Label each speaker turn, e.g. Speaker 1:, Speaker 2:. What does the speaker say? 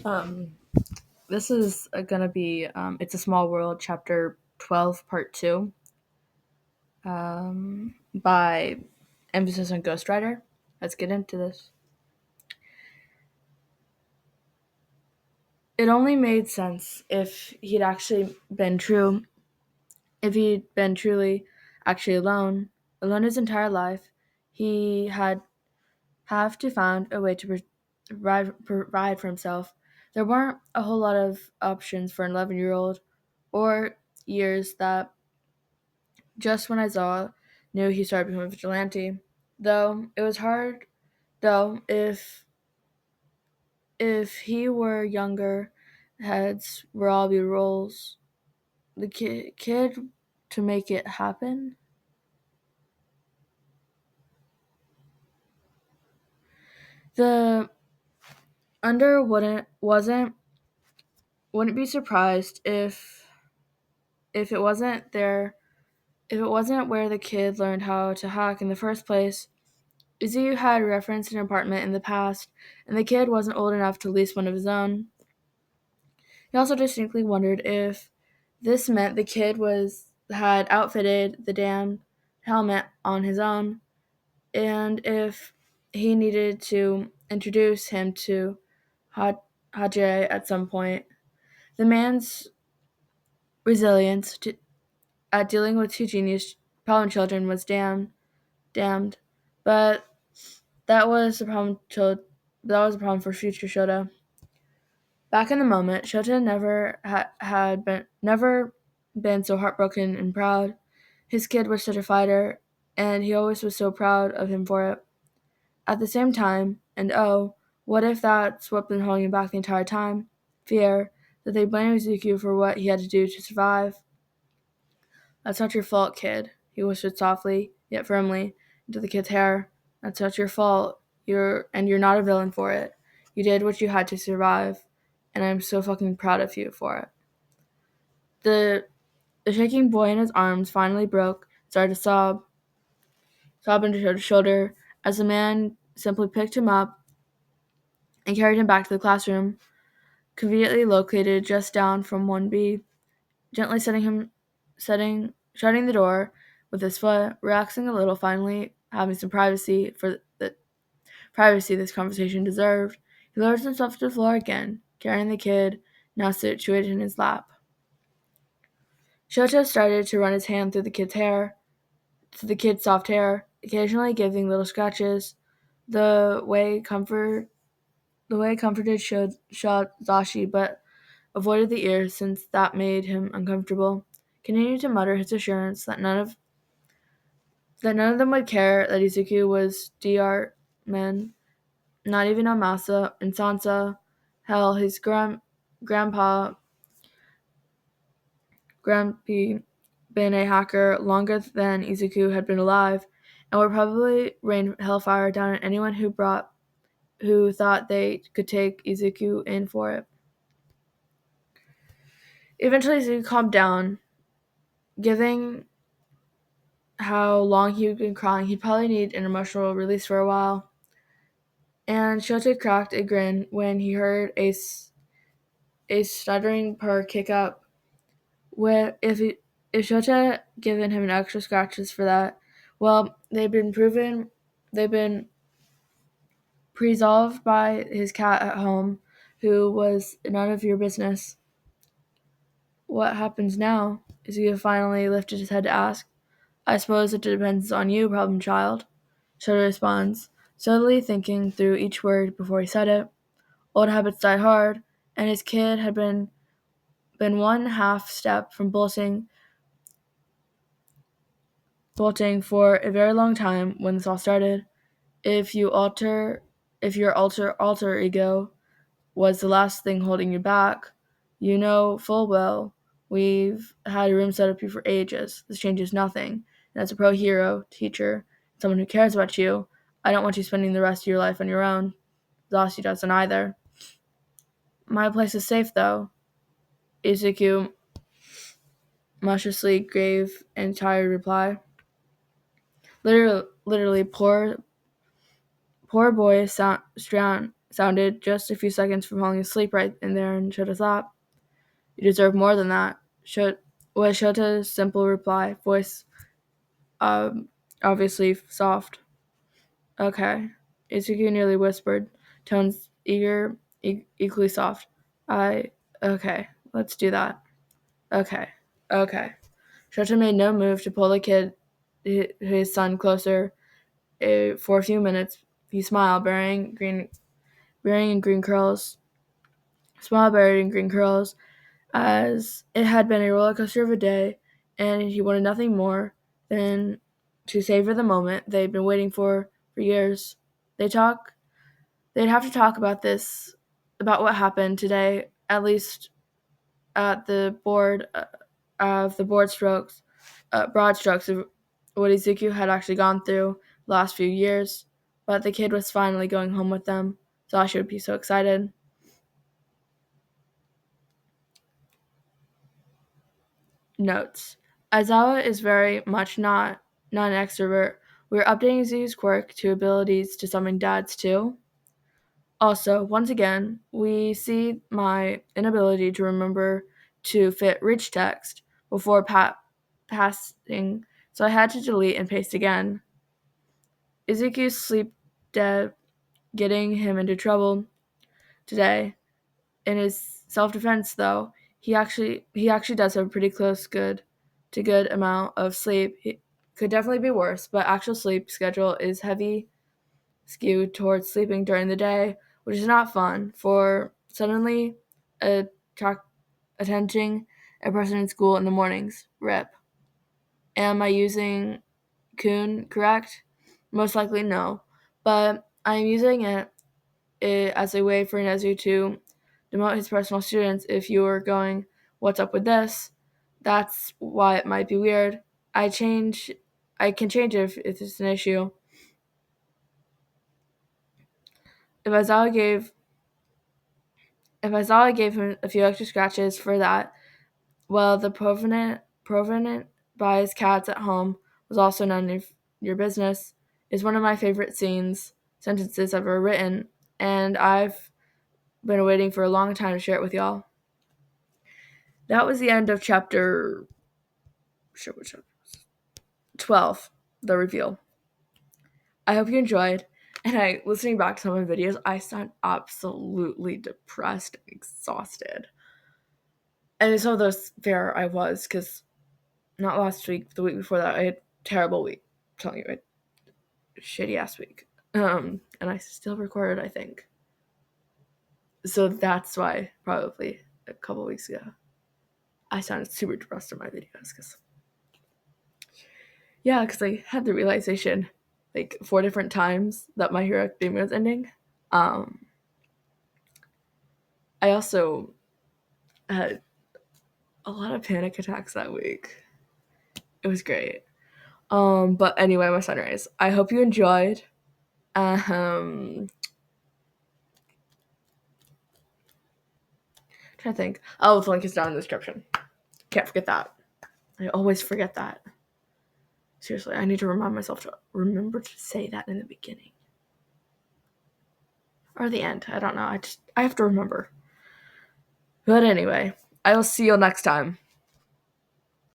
Speaker 1: Um, this is gonna be It's a Small World, Chapter 12, Part 2, by emphasis on Ghostwriter. Let's get into this. It only made sense if he'd been truly actually alone his entire life. He had have to find a way to provide for himself. There weren't a whole lot of options for an 11-year-old, or years that just when I saw knew he started becoming a vigilante. Though it was hard though if he were younger, heads were all be roles. The kid to make it happen. The under wouldn't be surprised if it wasn't there if it wasn't where the kid learned how to hack in the first place. Izzy had referenced an apartment in the past, and the kid wasn't old enough to lease one of his own. He also distinctly wondered if this meant the kid was had outfitted the damn helmet on his own, and if he needed to introduce him to Hajj at some point. The man's resilience at dealing with two genius problem children was damned, but that was the problem. That was a problem for future Shota. Back in the moment, Shota never been so heartbroken and proud. His kid was such a fighter, and he always was so proud of him for it. At the same time, and oh, what if that's what been holding him back the entire time? Fear that they blame Izuku for what he had to do to survive. That's not your fault, kid, he whispered softly, yet firmly, into the kid's hair. That's not your fault. You're not a villain for it. You did what you had to survive, and I'm so fucking proud of you for it. The the shaking boy in his arms finally broke, started to sob into his shoulder, as the man simply picked him up and carried him back to the classroom, conveniently located just down from 1B, gently shutting the door with his foot, relaxing a little, finally having some privacy for the privacy this conversation deserved. He lowered himself to the floor again, carrying the kid, now situated in his lap. Shota started to run his hand through the kid's soft hair, occasionally giving little scratches. The way comforted showed Zashi, but avoided the ears since that made him uncomfortable. Continued to mutter his assurance that none of them would care that Izuku was Dr. Men, not even Amasa and Sansa. Hell, his grandpa, Grampy, been a hacker longer than Izuku had been alive, and would probably rain hellfire down on anyone who thought they could take Izuku in for it. Eventually, Izuku calmed down, giving how long he'd been crying. He'd probably need an emotional release for a while. And Shota cracked a grin when he heard a stuttering purr kick up. If Shota given him an extra scratches for that, well, they've been presolved by his cat at home, who was none of your business. What happens now? Izuku finally lifted his head to ask. I suppose it depends on you, problem child. Shota responds, subtly thinking through each word before he said it. Old habits die hard, and his kid had been one half step from bolting for a very long time when this all started. If you alter if your alter ego was the last thing holding you back, you know full well we've had a room set up for you for ages. This changes nothing. And as a pro hero, teacher, someone who cares about you, I don't want you spending the rest of your life on your own. Zossi doesn't either. My place is safe though. Izuku maliciously gave an tired reply. Literally, poor boy sounded just a few seconds from falling asleep right in there, and Shota thought, "You deserve more than that," was Shota's simple reply, voice obviously soft. "Okay," Izuku nearly whispered, tones equally soft. Okay, let's do that." "Okay, okay." Shota made no move to pull the kid, his son, closer. For a few minutes, he smiled, bearing in green curls, smiled buried in green curls, as it had been a roller coaster of a day, and he wanted nothing more than to savor the moment they'd been waiting for years. They talk. They'd have to talk about what happened today, at least at the board of the broad strokes of what Izuku had actually gone through the last few years. But the kid was finally going home with them. Thought she would be so excited. Notes: Aizawa is very much not an extrovert. We're updating Izuku's quirk to abilities to summon dads too. Also, once again, we see my inability to remember to fit rich text before passing, so I had to delete and paste again. Izuku's sleep debt getting him into trouble today. In his self-defense, though, he actually does have a pretty close good amount of sleep. He could definitely be worse, but actual sleep schedule is heavy skewed towards sleeping during the day, which is not fun for suddenly attending a person in school in the mornings. Rip. Am I using Kun correct? Most likely no, but I am using it as a way for Nezu to demote his personal students. If you were going, "What's up with this?" That's why it might be weird. I can change it if it's an issue. If Aizawa gave If Aizawa gave him a few extra scratches for that, well, the provenant by his cats at home was also none of your business, is one of my favorite sentences I've ever written, and I've been waiting for a long time to share it with y'all. That was the end of chapter 12, the reveal. I hope you enjoyed. And listening back to some of my videos, I sound absolutely depressed and exhausted. And some of those fair I was, because not last week, the week before that, I had a terrible week. I'm telling you, I had a shitty ass week. And I still recorded, I think. So that's why, probably a couple weeks ago, I sounded super depressed in my videos, because I had the realization, 4 different times that My Hero Academia was ending. I also had a lot of panic attacks that week. It was great. But anyway, my sunrise. I hope you enjoyed. Trying to think. Oh, the link is down in the description. Can't forget that. I always forget that. Seriously, I need to remind myself to remember to say that in the beginning. Or the end. I don't know. I have to remember. But anyway, I will see you next time.